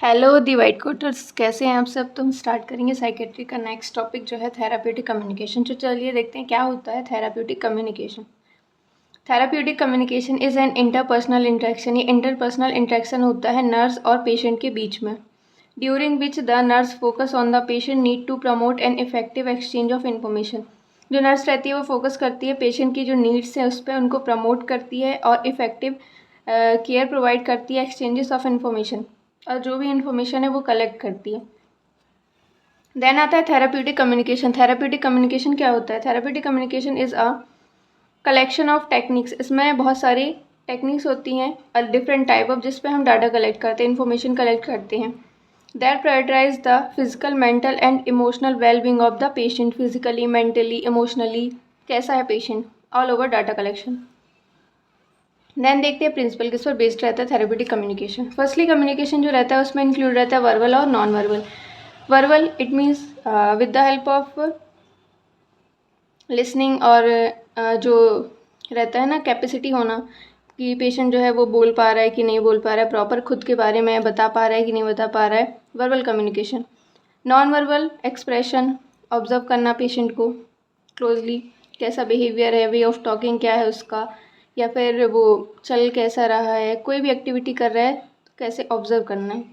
Hello the white कोटर्स, कैसे हैं आप सब। तो हम स्टार्ट करेंगे साइकेट्री का नेक्स्ट टॉपिक जो है थेराप्यूटिक कम्युनिकेशन। तो चलिए देखते हैं क्या होता है therapeutic communication. Therapeutic communication is an interpersonal interaction. ये इंटरपर्सनल इंटरेक्शन होता है नर्स और पेशेंट के बीच में, during which the nurse focus on the patient need to promote an effective exchange of information. जो नर्स रहती है वो फोकस करती है पेशेंट की जो नीड्स हैं उस पर, उनको प्रमोट करती है और इफेक्टिव केयर प्रोवाइड करती है, एक्सचेंजेस ऑफ इन्फॉर्मेशन, और जो भी इन्फॉर्मेशन है वो कलेक्ट करती है। देन आता है थेराप्यूटिक कम्युनिकेशन। थेराप्यूटिक कम्युनिकेशन क्या होता है? Therapeutic communication is a collection of techniques. इसमें बहुत सारी टेक्निक्स होती हैं डिफरेंट टाइप ऑफ, जिस पे हम डाटा कलेक्ट करते हैं, इन्फॉर्मेशन कलेक्ट करते हैं। That prioritize the physical, mental and emotional wellbeing of the patient. Physically, mentally, emotionally कैसा है patient, all over data collection. Then देखते हैं प्रिंसिपल किस पर बेस्ड रहता है थेरेप्यूटिक कम्युनिकेशन। फर्स्टली कम्युनिकेशन जो रहता है उसमें इंक्लूड रहता है वर्बल और non verbal. Verbal it means with the help of listening, और जो रहता है ना कैपेसिटी होना कि पेशेंट जो है वो बोल पा रहा है कि नहीं बोल पा रहा है, प्रॉपर खुद के बारे में बता पा रहा है कि नहीं बता पा रहा है, verbal communication. Non verbal expression, observe करना पेशेंट को क्लोजली, कैसा बिहेवियर है, वे ऑफ टॉकिंग क्या है उसका, या फिर वो चल कैसा रहा है, कोई भी एक्टिविटी कर रहा है तो कैसे ऑब्जर्व करना है।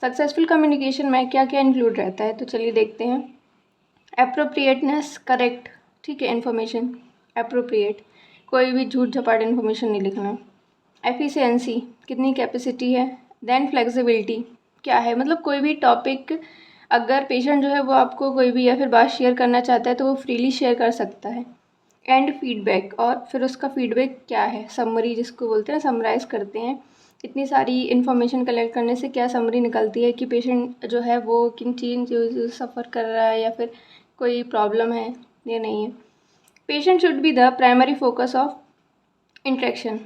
सक्सेसफुल कम्युनिकेशन में क्या क्या इंक्लूड रहता है, तो चलिए देखते हैं। एप्रोप्रिएटनेस, करेक्ट, ठीक है, इन्फॉर्मेशन एप्रोप्रिएट, कोई भी झूठ झपाट इन्फॉर्मेशन नहीं लिखना। एफिशिएंसी, कितनी कैपेसिटी है। देन फ्लेक्सिबिलिटी, क्या है, मतलब कोई भी टॉपिक अगर पेशेंट जो है वो आपको कोई भी या फिर बात शेयर करना चाहता है तो वो फ्रीली शेयर कर सकता है। एंड फीडबैक, और फिर उसका फीडबैक क्या है, समरी जिसको बोलते हैं, समराइज़ करते हैं। इतनी सारी इन्फॉर्मेशन कलेक्ट करने से क्या समरी निकलती है कि पेशेंट जो है वो किन चीज़ जो सफ़र कर रहा है या फिर कोई प्रॉब्लम है या नहीं है। Patient should be the primary focus of interaction.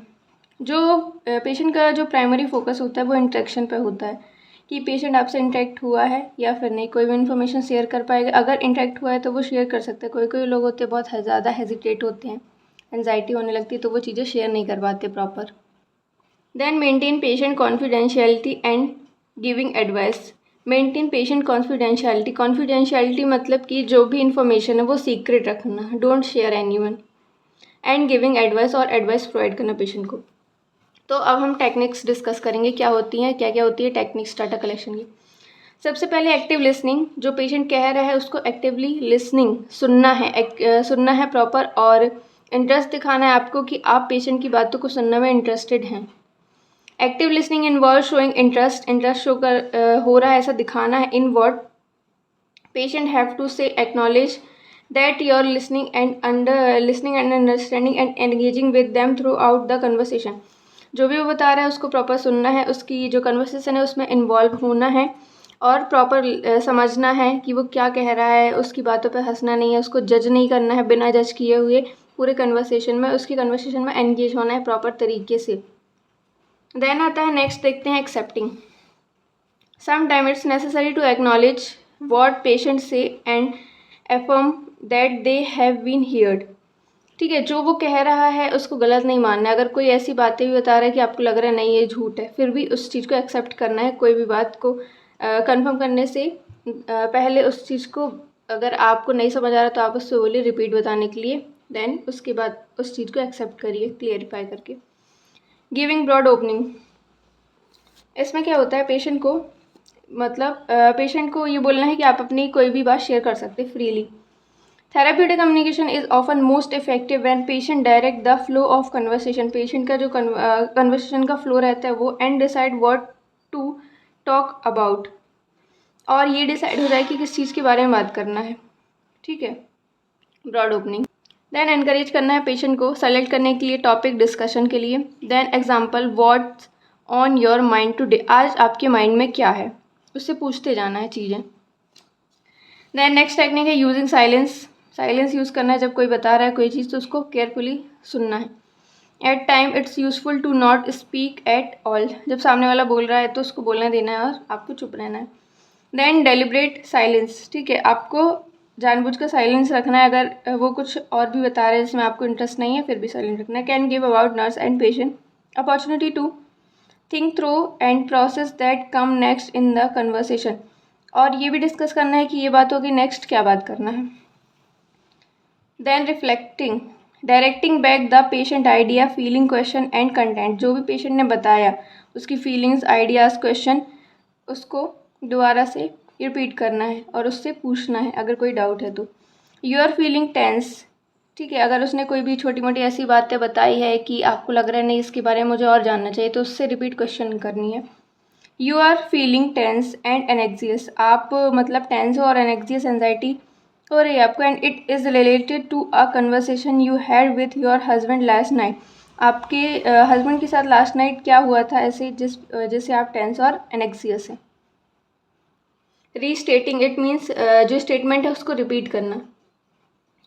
जो पेशेंट का जो प्राइमरी फोकस होता है वो इंट्रैक्शन पे होता है कि पेशेंट आपसे इंटरेक्ट हुआ है या फिर नहीं, कोई भी इन्फॉर्मेशन शेयर कर पाएगा। अगर इंटरेक्ट हुआ है तो वो शेयर कर सकते हैं। कोई कोई लोग होते हैं बहुत ज़्यादा हेजिटेट होते हैं, एनजाइटी होने लगती है, तो वो चीज़ें शेयर नहीं कर पाते proper. Then maintain patient confidentiality and giving advice. Maintain patient confidentiality, confidentiality मतलब कि जो भी इन्फॉर्मेशन है वो सीक्रेट रखना, don't share anyone. And giving advice, और एडवाइस प्रोवाइड करना पेशेंट को। तो अब हम टेक्निक्स डिस्कस करेंगे क्या होती हैं, क्या क्या होती है टेक्निक्स डाटा कलेक्शन की। सबसे पहले एक्टिव लिसनिंग, जो पेशेंट कह रहा है उसको एक्टिवली लिसनिंग, सुनना है, सुनना है प्रॉपर, और इंटरेस्ट दिखाना है आपको कि आप पेशेंट की बातों को सुनने में इंटरेस्टेड हैं। Active listening involve showing interest, interest show कर हो रहा है ऐसा दिखाना है। In what patient have to say acknowledge that you are listening and understanding and engaging with them throughout the conversation. जो भी वो बता रहा है उसको प्रॉपर सुनना है, उसकी जो कन्वर्सेशन है उसमें इन्वॉल्व होना है और प्रॉपर समझना है कि वो क्या कह रहा है, उसकी बातों पे हंसना नहीं है, उसको जज नहीं करना है बिना जज किए हुए। पूरे कन्वर्सेशन में, उसकी कन्वर्सेशन में एंगेज होना है प्रॉपर तरीके से। देन आता है नेक्स्ट, देखते हैं accepting. Some time it's necessary to acknowledge what patient say and affirm that they have been heard. ठीक है, जो वो कह रहा है उसको गलत नहीं मानना है। अगर कोई ऐसी बातें भी बता रहा है कि आपको लग रहा है नहीं ये झूठ है, फिर भी उस चीज़ को एक्सेप्ट करना है। कोई भी बात को कंफर्म करने से पहले उस चीज़ को, अगर आपको नहीं समझ आ रहा तो आप उससे बोलिए रिपीट बताने के लिए। देन उसके बाद उस चीज़ को एक्सेप्ट करिए क्लियरिफाई करके। गिविंग ब्रॉड ओपनिंग, इसमें क्या होता है, पेशेंट को मतलब पेशेंट को ये बोलना है कि आप अपनी कोई भी बात शेयर कर सकते freely. Therapeutic communication is often most effective when patient direct the flow of conversation. Patient का जो कन्वर्सेशन का फ्लो रहता है वो, and decide what to talk about, और ये डिसाइड हो जाए कि किस चीज़ के बारे में बात करना है। ठीक है, ब्रॉड ओपनिंग। देन एनकरेज करना है पेशेंट को सेलेक्ट करने के लिए टॉपिक डिस्कशन के लिए। Then example, what's on your mind today, आज आपके माइंड में क्या है, उससे पूछते जाना है चीज़ें। देन नेक्स्ट टेक्निक है यूजिंग साइलेंस। साइलेंस यूज़ करना है जब कोई बता रहा है कोई चीज़ तो उसको केयरफुली सुनना है। At time it's useful to not speak at all, जब सामने वाला बोल रहा है तो उसको बोलने देना है और आपको चुप रहना है। देन डेलिब्रेट साइलेंस, ठीक है, आपको जानबूझ कर साइलेंस रखना है। अगर वो कुछ और भी बता रहे हैं जिसमें आपको इंटरेस्ट नहीं है फिर भी साइलेंट रखना है। Can give about nurse and patient opportunity to think through and process that come next in the conversation, और ये भी डिस्कस करना है कि ये बात होगी, नेक्स्ट क्या बात करना है। Then reflecting, directing back the patient idea, feeling, question and content, जो भी पेशेंट ने बताया उसकी फीलिंग्स, आइडियाज़, क्वेश्चन, उसको दोबारा से रिपीट करना है और उससे पूछना है अगर कोई डाउट है तो। यू आर फीलिंग टेंस, ठीक है, अगर उसने कोई भी छोटी मोटी ऐसी बातें बताई है कि आपको लग रहा है नहीं इसके बारे में मुझे और जानना चाहिए, तो उससे रिपीट क्वेश्चन करनी है। You are feeling tense and anxious, आप मतलब टेंस हो और एनेक्जियस, एंजाइटी हो रही है आपको, and it is related to a conversation you had with your husband last night, आपके हस्बैंड के साथ लास्ट नाइट क्या हुआ था ऐसे जिससे आप टेंस और एनेक्जियस हैं। रीस्टेटिंग, इट मीन्स जो स्टेटमेंट है उसको रिपीट करना।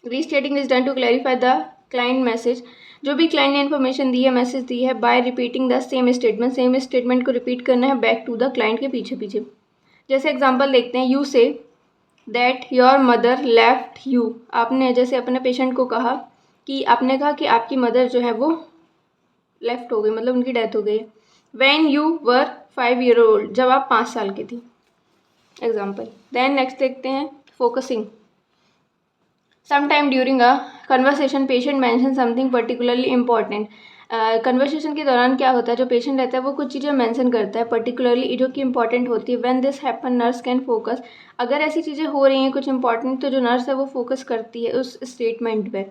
Restating is done to clarify the client message, जो भी क्लाइंट ने इन्फॉर्मेशन दी है, मैसेज दी है, bye repeating the same statement को रिपीट करना है बैक टू द क्लाइंट के पीछे पीछे। जैसे एग्जांपल देखते हैं, you say that your mother left you, आपने जैसे अपने पेशेंट को कहा कि आपने कहा कि आपकी मदर जो है वो लेफ्ट हो गई, मतलब उनकी डेथ हो गई। When you were 5 year old, जब आप 5 साल की थी, एग्जाम्पल। देन नेक्स्ट देखते हैं focusing, sometime during a conversation patient mention something particularly important, conversation के दौरान क्या होता है, जो पेशेंट रहता है वो कुछ चीज़ें मेंशन करता है पर्टिकुलरली जो कि इंपॉर्टेंट होती है। When this happen nurse can focus, अगर ऐसी चीज़ें हो रही हैं कुछ इंपॉर्टेंट तो जो नर्स है वो फोकस करती है उस स्टेटमेंट पे।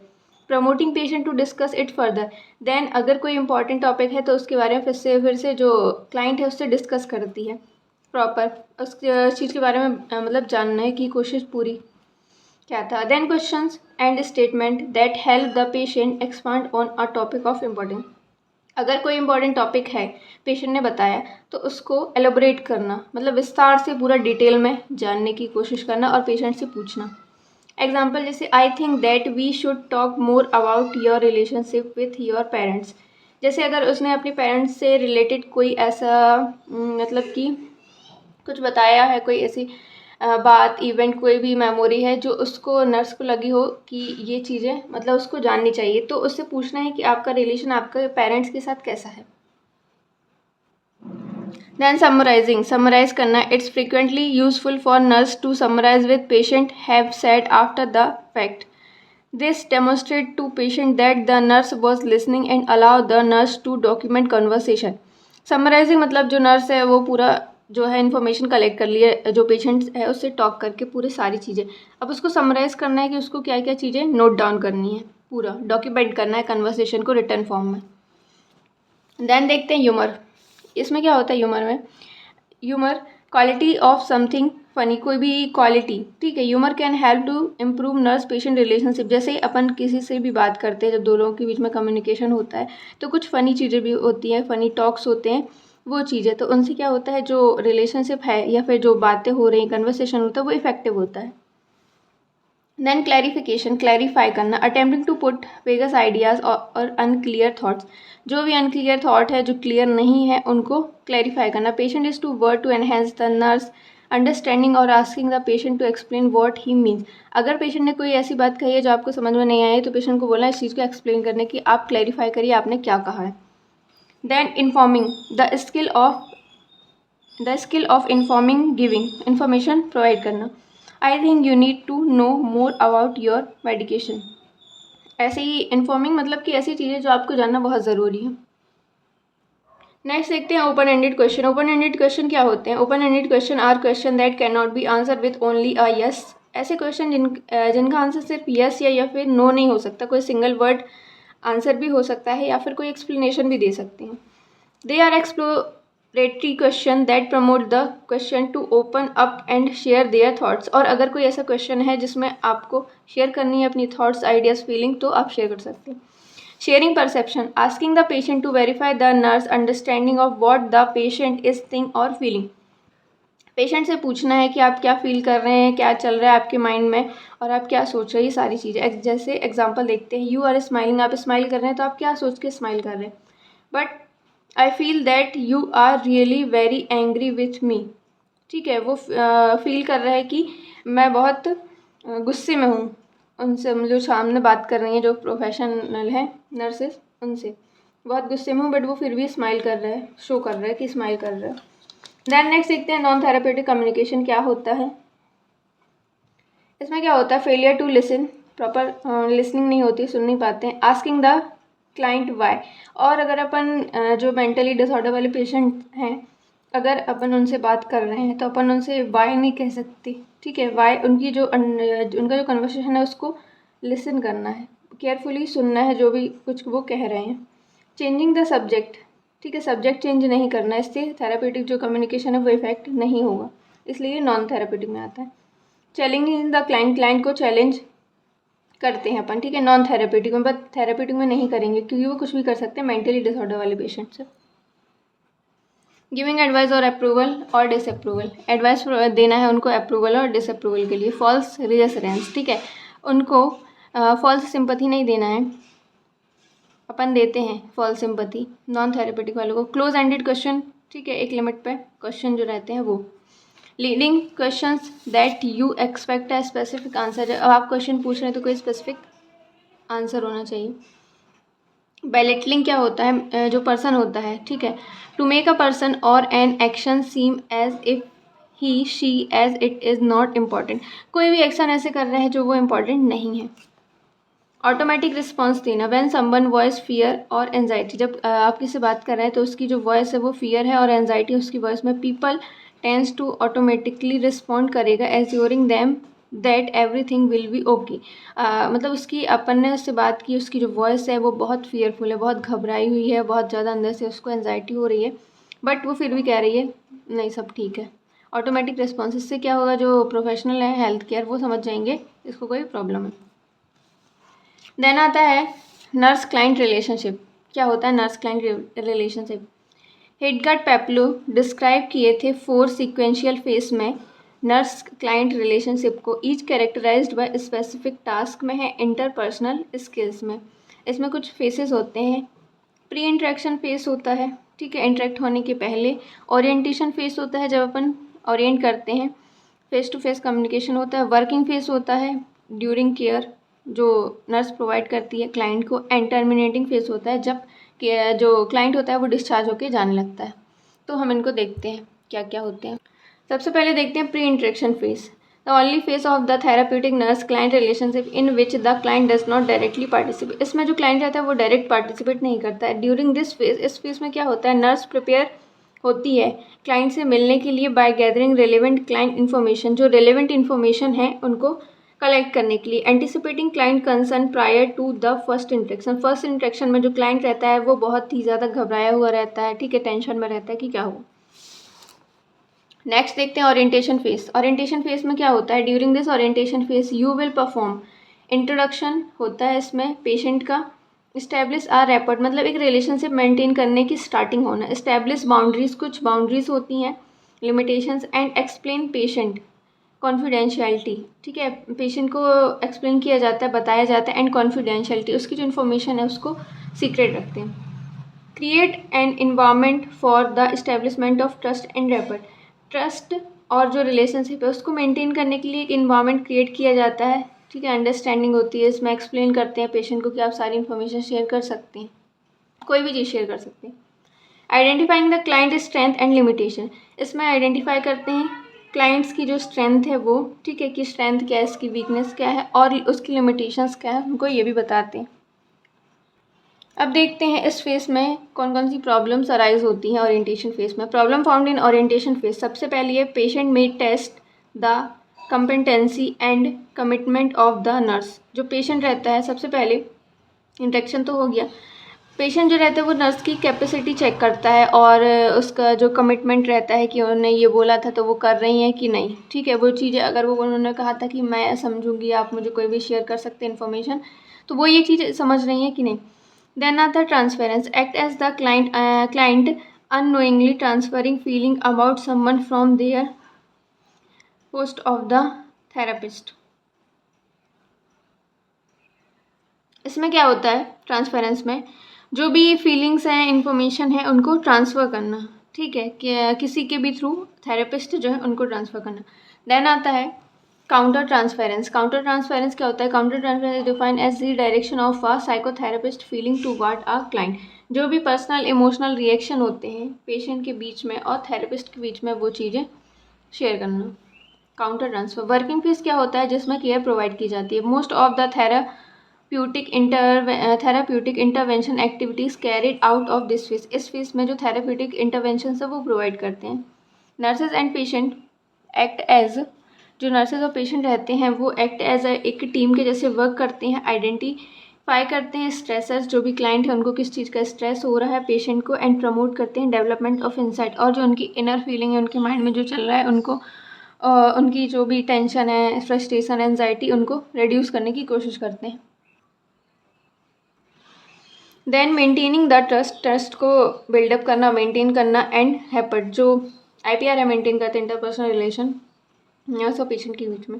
Promoting patient to discuss it further, then अगर कोई इंपॉर्टेंट टॉपिक है तो उसके बारे में फिर से जो क्लाइंट है उससे डिस्कस करती है प्रॉपर, उस चीज़ के बारे में मतलब जानने की कोशिश पूरी क्या था। Then questions and statement that help the patient expand on a topic of important, अगर कोई इंपॉर्टेंट टॉपिक है पेशेंट ने बताया तो उसको एलोबरेट करना, मतलब विस्तार से पूरा डिटेल में जानने की कोशिश करना और पेशेंट से पूछना। एग्जाम्पल जैसे I think that we should talk more about your relationship with your parents, जैसे अगर उसने अपने पेरेंट्स से रिलेटेड कोई ऐसा मतलब कि कुछ बताया है, कोई ऐसी बात, इवेंट, कोई भी मेमोरी है जो उसको नर्स को लगी हो कि ये चीज़ें मतलब उसको जाननी चाहिए, तो उससे पूछना है कि आपका रिलेशन आपके पेरेंट्स के साथ कैसा है। देन समराइजिंग, समराइज करना, it's frequently useful for nurse to summarise with patient have said after the fact, this demonstrate to patient that the nurse was listening and allow the nurse to document conversation. Summarising मतलब जो nurse है वो पूरा जो है information collect कर लिए जो पेशेंट है उससे टॉक करके पूरी सारी चीज़ें, अब उसको समराइज़ करना है कि उसको क्या क्या चीज़ें नोट डाउन करनी है, पूरा डॉक्यूमेंट करना है कन्वर्सेशन को रिटर्न फॉर्म में। देन देखते हैं ह्यूमर, इसमें क्या होता है ह्यूमर में, humour quality of something funny, कोई भी क्वालिटी, ठीक है। Humour can help to improve nurse patient relationship, जैसे अपन किसी से भी बात करते हैं जब दो लोगों के बीच में कम्युनिकेशन होता है तो कुछ फ़नी चीज़ें भी होती हैं, फ़नी टॉक्स होते हैं, वो चीज़ें, तो उनसे क्या होता है जो रिलेशनशिप है या फिर जो बातें हो रही हैं, कन्वर्सेशन होता है वो इफेक्टिव होता है। देन क्लैरिफिकेशन, क्लैरिफाई करना, attempting to put vagus ideas और अनक्लियर थाट्स, जो भी अनक्लियर थाट है जो क्लियर नहीं है उनको क्लैरिफाई करना। Patient is to word to enhance the nurse understanding और asking the patient to explain what he means, अगर पेशेंट ने कोई ऐसी बात कही है जो आपको समझ में नहीं आई तो पेशेंट को बोलना इस चीज़ को एक्सप्लेन करने की, आप क्लैरिफाई करिए आपने क्या कहा है। Then informing, the skill of informing, giving information provide करना। I think you need to know more about your medication, ऐसे ही इन्फॉर्मिंग मतलब कि ऐसी चीज़ें जो आपको जानना बहुत ज़रूरी है। नेक्स्ट देखते हैं open ended question. Open ended question क्या होते हैं? Open ended question are question that can not be answer with only a yes, ऐसे क्वेश्चन जिनका आंसर सिर्फ यस या फिर नो नहीं हो सकता, कोई सिंगल वर्ड आंसर भी हो सकता है या फिर कोई एक्सप्लेनेशन भी दे सकते हैं। They are exploratory question that promote the question to open up and share their thoughts, और अगर कोई ऐसा क्वेश्चन है जिसमें आपको शेयर करनी है अपनी थाट्स, आइडियाज़, फीलिंग, तो आप शेयर कर सकते हैं। Sharing perception, asking the patient to verify the nurse understanding of what the patient is think और फीलिंग, पेशेंट से पूछना है कि आप क्या फील कर रहे हैं, क्या चल रहा है आपके माइंड में और आप क्या सोच रहे हैं, ये सारी चीज़ें। जैसे एग्जांपल देखते हैं, यू आर स्माइलिंग, आप स्माइल कर रहे हैं तो आप क्या सोच के स्माइल कर रहे हैं। But I feel that you are really very angry with me, ठीक है, वो फील कर रहा है कि मैं बहुत गुस्से में हूँ उनसे, जो सामने बात कर रही हैं जो प्रोफेशनल हैं नर्सेस उनसे। बहुत गुस्से में हूँ, बट वो फिर भी स्माइल कर रहा है, शो कर रहा है कि स्माइल कर रहा है। देन नेक्स्ट देखते हैं नॉन थेरेपेटिक कम्युनिकेशन क्या होता है। इसमें क्या होता है, failure to listen, proper listening नहीं होती, सुन नहीं पाते हैं। आस्किंग द क्लाइंट वाई, और अगर अपन जो मेंटली डिसऑर्डर वाले पेशेंट हैं, अगर अपन उनसे बात कर रहे हैं तो अपन उनसे वाई नहीं कह सकते, ठीक है। वाई उनकी जो उनका जो कन्वर्सेशन है उसको लिसन करना है, केयरफुली सुनना है जो भी कुछ वो कह रहे हैं। चेंजिंग द सब्जेक्ट, ठीक है, सब्जेक्ट चेंज नहीं करना है, इससे थेरापेटिक जो कम्युनिकेशन है वो इफेक्ट नहीं होगा, इसलिए नॉन थेरापेटिक में आता है। चैलेंजिंग द क्लाइंट, क्लाइंट को चैलेंज करते हैं अपन, ठीक है, नॉन थेरेपेटिक में, बट थेरेपेटिक में नहीं करेंगे क्योंकि वो कुछ भी कर सकते हैं मेंटली डिसऑर्डर वाले पेशेंट से। गिविंग एडवाइस और अप्रूवल और डिसअप्रूवल, एडवाइस देना है उनको अप्रूवल और डिसअप्रूवल के लिए। फॉल्स रीअश्योरेंस, ठीक है, उनको फॉल्स सिंपैथी नहीं देना है, अपन देते हैं फॉल्स सिंपैथी नॉन थेरेपेटिक वालों को। क्लोज एंडेड क्वेश्चन, ठीक है, एक लिमिट पे क्वेश्चन जो रहते हैं वो। Leading questions that you expect a specific answer, अब आप क्वेश्चन पूछ रहे हैं तो कोई स्पेसिफिक आंसर होना चाहिए। बेलिटलिंग क्या होता है, जो पर्सन होता है, ठीक है, टू मेक अ पर्सन और an action seem as if he she as it is not important, कोई भी एक्शन ऐसे कर रहे हैं जो वो इम्पॉर्टेंट नहीं है। ऑटोमेटिक रिस्पॉन्स देना, व्हेन समवन वॉइस फियर और एंजाइटी, जब आप किसी से बात कर रहे हैं तो उसकी जो वॉइस है वो फियर है और एंजाइटी उसकी वॉइस में, people tense to automatically respond करेगा assuring them that everything will be okay, मतलब उसकी, अपन ने उससे बात की, उसकी जो वॉइस है वो बहुत फियरफुल है, बहुत घबराई हुई है, बहुत ज़्यादा अंदर से उसको एंजाइटी हो रही है, बट वो फिर भी कह रही है नहीं सब ठीक है। ऑटोमेटिक रिस्पॉन्स, इससे क्या होगा, जो प्रोफेशनल है हेल्थ केयर वो समझ जाएंगे इसको कोई प्रॉब्लम है। देन आता है नर्स क्लाइंट रिलेशनशिप, क्या होता है nurse client relationship. Hildegard Peplau describe किए थे 4 सीक्वेंशियल फेस में नर्स क्लाइंट रिलेशनशिप को, each characterized by specific task में है इंटरपर्सनल स्किल्स में। इसमें कुछ फेसेस होते हैं, प्री इंटरेक्शन फेस होता है, ठीक है, इंटरेक्ट होने के पहले। ओरिएंटेशन फेस होता है जब अपन ओरिएंट करते हैं, फेस टू फेस कम्युनिकेशन होता है। वर्किंग फेस होता है ड्यूरिंग केयर, जो नर्स प्रोवाइड करती है क्लाइंट को। एंड टर्मिनेटिंग फेस होता है जब जो क्लाइंट होता है वो डिस्चार्ज होकर जाने लगता है। तो हम इनको देखते हैं क्या क्या होते हैं। सबसे पहले देखते हैं pre interaction face, the only face of the therapeutic nurse client relationship in which the client does not directly participate, इसमें जो क्लाइंट रहता है वो डायरेक्ट पार्टिसिपेट नहीं करता है। ड्यूरिंग दिस फेज, इस फेज में क्या होता है, नर्स प्रिपेयर होती है क्लाइंट से मिलने के लिए by gathering relevant client information, जो रेलेवेंट इन्फॉर्मेशन है उनको कलेक्ट करने के लिए। Anticipating client concern prior to the first interaction, first interaction में जो क्लाइंट रहता है वो बहुत ही ज़्यादा घबराया हुआ रहता है, ठीक है, टेंशन में रहता है कि क्या हो। नेक्स्ट देखते हैं ओरिएंटेशन फेस। ओरिएंटेशन फेस में क्या होता है, during this orientation face you will perform, introduction होता है इसमें पेशेंट का। इस्टेब्लिश आर रैपर्ड, मतलब एक रिलेशनशिप मेंटेन करने की स्टार्टिंग होना। इस्टेब्लिश बाउंड्रीज, कुछ बाउंड्रीज होती हैं, limitations. And explain patient confidentiality, ठीक है, पेशेंट को एक्सप्लेन किया जाता है, बताया जाता है। एंड कॉन्फिडेंशियलिटी, उसकी जो इन्फॉर्मेशन है उसको सीक्रेट रखते हैं। Create an environment for the establishment of trust and rapport, trust और जो रिलेशनशिप है उसको मेंटेन करने के लिए एक इन्वायरमेंट क्रिएट किया जाता है, ठीक है, अंडरस्टैंडिंग होती है। इसमें एक्सप्लेन करते हैं पेशेंट को कि आप सारी इन्फॉर्मेशन शेयर कर सकते हैं, कोई भी चीज़ शेयर कर सकते हैं। Identifying the client strength and limitation, इसमें आइडेंटिफाई करते हैं क्लाइंट्स की जो स्ट्रेंथ है वो, ठीक है, कि स्ट्रेंथ क्या है, इसकी वीकनेस क्या है और उसकी लिमिटेशंस क्या है, उनको ये भी बताते हैं। अब देखते हैं इस फेस में कौन कौन सी प्रॉब्लम्स अराइज होती हैं ओरिएंटेशन फेस में। Problem found in orientation phase, सबसे पहले है पेशेंट में test the competency and commitment of the nurse. जो पेशेंट रहता है, सबसे पहले इंट्रैक्शन तो हो गया, पेशेंट जो रहता है वो नर्स की कैपेसिटी चेक करता है और उसका जो कमिटमेंट रहता है कि उन्होंने ये बोला था तो वो कर रही हैं कि नहीं, ठीक है, वो चीज़ें अगर वो उन्होंने कहा था कि मैं समझूंगी, आप मुझे कोई भी शेयर कर सकते हैं इन्फॉर्मेशन, तो वो ये चीज़ समझ रही हैं कि नहीं। Then आता transference, act as the client unknowingly transferring feeling about someone from their host of the therapist। इसमें क्या होता है ट्रांसफेरेंस में, जो भी फीलिंग्स हैं, इन्फॉर्मेशन है, उनको ट्रांसफ़र करना, ठीक है, कि किसी के भी थ्रू थेरेपिस्ट जो है उनको ट्रांसफ़र करना। देन आता है काउंटर ट्रांसफेरेंस क्या होता है? Counter transference define as the direction of a psychotherapist feeling toward a client. जो भी पर्सनल इमोशनल रिएक्शन होते हैं पेशेंट के बीच में और थेरेपिस्ट के बीच में, वो चीज़ें शेयर करना। काउंटर ट्रांसफर वर्किंग फेज क्या होता है? जिसमें केयर प्रोवाइड की जाती है। Most of the therapeutic intervention activities carried out of this phase. इस फेज में जो थेराप्यूटिक इंटरवेंशन है वो प्रोवाइड करते हैं। Nurses and patient act as, जो नर्सेज और पेशेंट रहते हैं वो एक्ट एज एक टीम के जैसे वर्क करते हैं। आइडेंटिफाई करते हैं स्ट्रेसर्स, जो भी क्लाइंट है उनको किस चीज़ का स्ट्रेस हो रहा है पेशेंट को, एंड प्रमोट करते हैं डेवलपमेंट ऑफ इंसाइट, और जो उनकी इनर फीलिंग है उनके माइंड में जो चल रहा है उनको उनकी जो भी टेंशन है, फ्रस्ट्रेशन, एंजाइटी, उनको रिड्यूस करने की कोशिश करते हैं। देन मेंटेनिंग द ट्रस्ट को बिल्डअप करना, मेंटेन करना, एंड हैपट, जो IPR है मेंटेन करते हैं इंटरपर्सनल रिलेशन नर्स और पेशेंट के बीच में।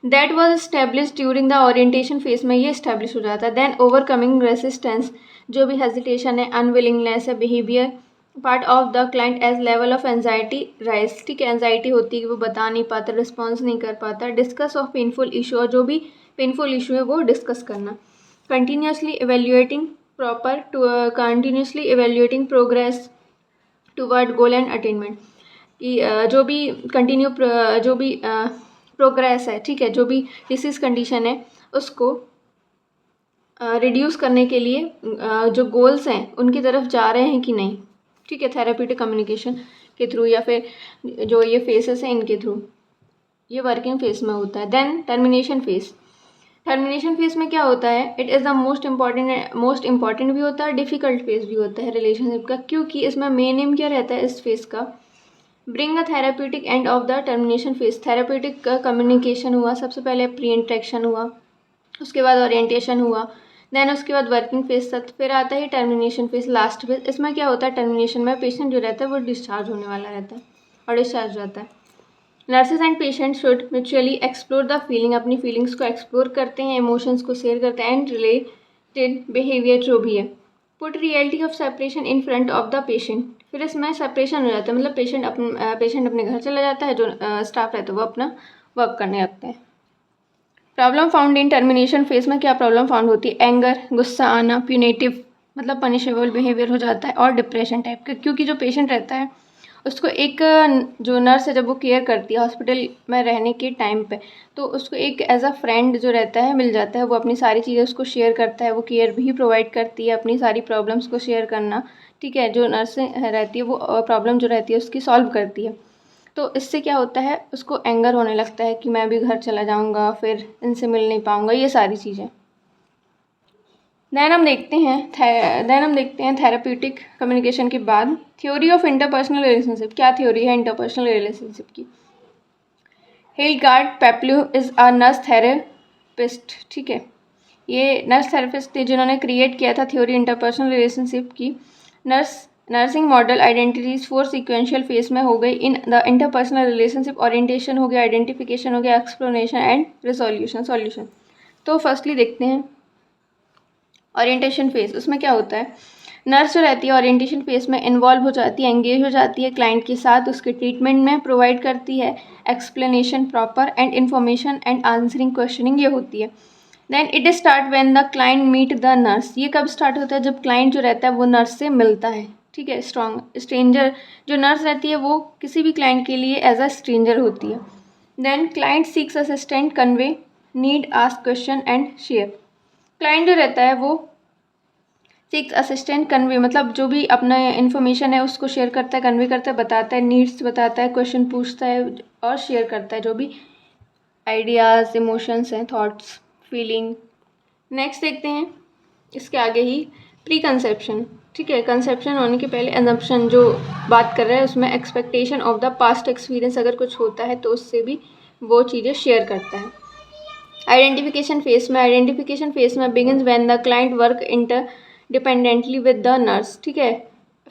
That was establish during the orientation phase में, ये इस्टेब्लिश हो जाता है। देन ओवरकमिंग रेसिस्टेंस, जो भी हेजिटेशन है, अनविलिंगनेस है, behaviour part of the client as level of anxiety rise. ठीक है, एंजाइटी होती है कि वो बता नहीं पाता, रिस्पॉन्स नहीं कर पाता। डिस्कस ऑफ पेनफुल इशू, और जो भी पेनफुल इशू है वो डिस्कस करना। Continuously evaluating progress toward goal and attainment, कि जो भी प्रोग्रेस है, ठीक है, जो भी डिसीज़ कंडीशन है उसको रिड्यूस करने के लिए जो गोल्स हैं उनकी तरफ जा रहे हैं कि नहीं। ठीक है, थेरेप्यूटिक कम्युनिकेशन के थ्रू या फिर जो ये फेसेस हैं इनके थ्रू, ये वर्किंग फेज में होता है। देन टर्मिनेशन फेज में क्या होता है? It is the most important भी होता है, डिफ़िकल्ट फेज भी होता है रिलेशनशिप का, क्योंकि इसमें मेन एम क्या रहता है इस फेज का? Bring the therapeutic end of the termination phase. Therapeutic communication हुआ, सबसे पहले प्री इंट्रैक्शन हुआ, उसके बाद ओरिएंटेशन हुआ, देन उसके बाद वर्किंग फेज तक, फिर आता है टर्मिनेशन फेज, लास्ट फेज। इसमें क्या होता है? टर्मिनेशन में पेशेंट जो रहता है वो डिस्चार्ज होने वाला रहता है और डिस्चार्ज जाता है। Nurses and patient should mutually explore the feeling, अपनी फीलिंग्स को एक्सप्लोर करते हैं, इमोशंस को शेयर करते हैं, एंड रिलेटेड बिहेवियर जो भी है। Put reality of separation in front of the patient, फिर इसमें सेपरेशन हो जाता है, मतलब पेशेंट अपने घर चला जाता है, जो स्टाफ रहता है वो अपना वर्क करने लगता है। प्रॉब्लम फाउंड इन टर्मिनेशन फेज में क्या प्रॉब्लम फाउंड होती है? एंगर, गुस्सा आना, प्यूनेटिव मतलब पनिशेबल बिहेवियर हो जाता है, और डिप्रेशन टाइप का, क्योंकि जो पेशेंट रहता है उसको एक जो नर्स है जब वो केयर करती है हॉस्पिटल में रहने के टाइम पे, तो उसको एक एज अ फ्रेंड जो रहता है मिल जाता है, वो अपनी सारी चीज़ें उसको शेयर करता है, वो केयर भी प्रोवाइड करती है, अपनी सारी प्रॉब्लम्स को शेयर करना। ठीक है, जो नर्स रहती है वो प्रॉब्लम जो रहती है उसकी सॉल्व करती है। तो इससे क्या होता है? उसको एंगर होने लगता है कि मैं भी घर चला जाऊँगा, फिर इनसे मिल नहीं पाऊँगा, ये सारी चीज़ें। देन हम देखते हैं थेराप्यूटिक कम्युनिकेशन के बाद थ्योरी ऑफ इंटरपर्सनल रिलेशनशिप। क्या थ्योरी है इंटरपर्सनल रिलेशनशिप की? हिलगार्ड पेप्लू इज़ अ नर्स थेरेपिस्ट। ठीक है, ये नर्स थेरेपिस्ट थे जिन्होंने क्रिएट किया था थ्योरी इंटरपर्सनल रिलेशनशिप की। Nursing model identities 4 sequential phase में हो गई in the interpersonal relationship. Orientation हो गया, आइडेंटिफिकेशन हो गया, एक्सप्लेनेशन एंड सॉल्यूशन। तो फर्स्टली देखते हैं ओरिएंटेशन फेज। उसमें क्या होता है? नर्स जो रहती है ओरिएंटेशन फेज में इन्वॉल्व हो जाती है, एंगेज हो जाती है क्लाइंट के साथ, उसके ट्रीटमेंट में प्रोवाइड करती है explanation proper and information and answering questioning, ये होती है। Then it start when the client meet the nurse. ये कब स्टार्ट होता है? जब क्लाइंट जो रहता है वो नर्स से मिलता है। ठीक है, स्ट्रेंजर जो नर्स रहती है वो किसी भी क्लाइंट के लिए एज अ स्ट्रेंजर होती है। Then client seeks assistant convey need, ask question and share. Client जो रहता है वो सिक्स असिस्टेंट कन्वे मतलब जो भी अपना इन्फॉर्मेशन है उसको शेयर करता है, कन्वे करता है, बताता है, नीड्स बताता है, क्वेश्चन पूछता है और शेयर करता है, जो भी आइडियाज़, इमोशंस हैं, थॉट्स, फीलिंग। नेक्स्ट देखते हैं इसके आगे ही प्री कंसेप्शन। ठीक है, कंसेप्शन होने के पहले अजम्पशन जो बात कर रहा है उसमें expectation of the past experience, अगर कुछ होता है तो उससे भी वो चीज़ें शेयर करता है। आइडेंटिफिकेशन फेज में begins when the client work interdependently with the nurse. ठीक है,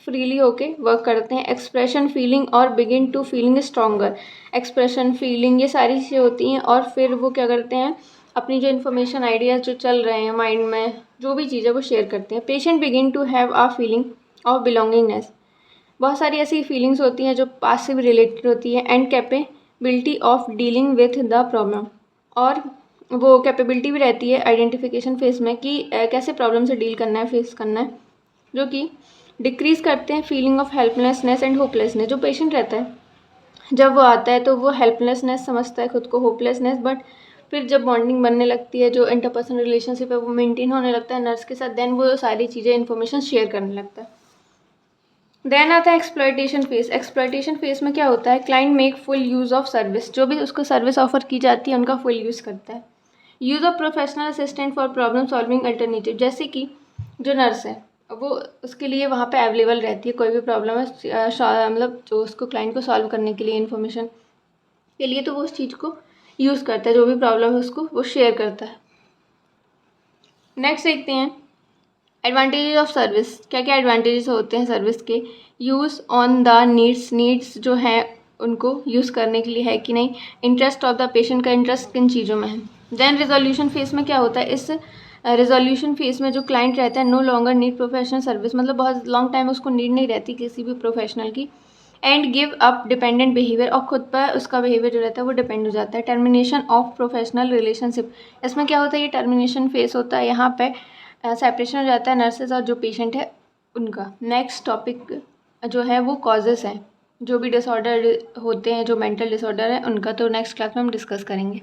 फ्रीली होके वर्क करते हैं। एक्सप्रेशन, फीलिंग और begin to feeling stronger. Expression, feeling, ये सारी चीज़ें होती हैं और फिर वो क्या करते हैं? अपनी जो इन्फॉर्मेशन, आइडियाज़ जो चल रहे हैं माइंड में, जो भी चीज़ है वो शेयर करते हैं। Patient begin to have a feeling of belongingness. बहुत सारी ऐसी फीलिंग्स होती हैं जो पास से भी रिलेटेड होती है, and capability of dealing with the problem, और वो कैपेबिलिटी भी रहती है आइडेंटिफिकेशन फेज में कि कैसे प्रॉब्लम से डील करना है, फेस करना है, जो कि डिक्रीज़ करते हैं feeling of helplessness and hopelessness. जो पेशेंट रहता है जब वो आता है तो वो हेल्पलेसनेस समझता है खुद को, होपलेसनेस, बट फिर जब बॉन्डिंग बनने लगती है, जो इंटरपर्सनल रिलेशनशिप है वो मेंटेन होने लगता है नर्स के साथ, देन वो सारी चीज़ें इन्फॉर्मेशन शेयर करने लगता है। देन आता है एक्सप्लॉयटेशन फेज। एक्सप्लॉयटेशन फेज में क्या होता है, client make full use of service, जो भी उसको सर्विस ऑफर की जाती है उनका फुल यूज़ करता है। Use of professional assistant for problem solving alternative, जैसे कि जो नर्स है वो उसके लिए वहाँ पे अवेलेबल रहती है, कोई भी प्रॉब्लम है मतलब जो उसको क्लाइंट को सॉल्व करने के लिए, इन्फॉर्मेशन के लिए, तो वो उस चीज़ को यूज़ करता है, जो भी प्रॉब्लम है उसको वो शेयर करता है। नेक्स्ट देखते हैं एडवांटेजेस ऑफ सर्विस। क्या क्या एडवांटेजेस होते हैं सर्विस के। यूज़ ऑन द नीड्स जो है उनको यूज़ करने के लिए है कि नहीं। इंटरेस्ट ऑफ द पेशेंट का इंटरेस्ट किन चीज़ों में है। देन रिजोल्यूशन फेज में क्या होता है, इस रिजोल्यूशन फेज में जो क्लाइंट रहता है no longer need professional service, मतलब बहुत लॉन्ग टाइम उसको नीड नहीं रहती किसी भी प्रोफेशनल की। And give up dependent behaviour, और खुद पर उसका बिहेवियर जो रहता है वो डिपेंड हो जाता है। टर्मिनेशन ऑफ प्रोफेशनल रिलेशनशिप, इसमें क्या होता है, ये टर्मिनेशन फेस होता है, यहाँ पे सेपरेशन हो जाता है नर्सेज और जो पेशेंट है उनका। नेक्स्ट टॉपिक जो है वो कॉजेज़ हैं, जो भी डिसऑर्डर होते हैं, जो मेंटल डिसऑर्डर है उनका, तो नेक्स्ट क्लास में हम डिस्कस करेंगे।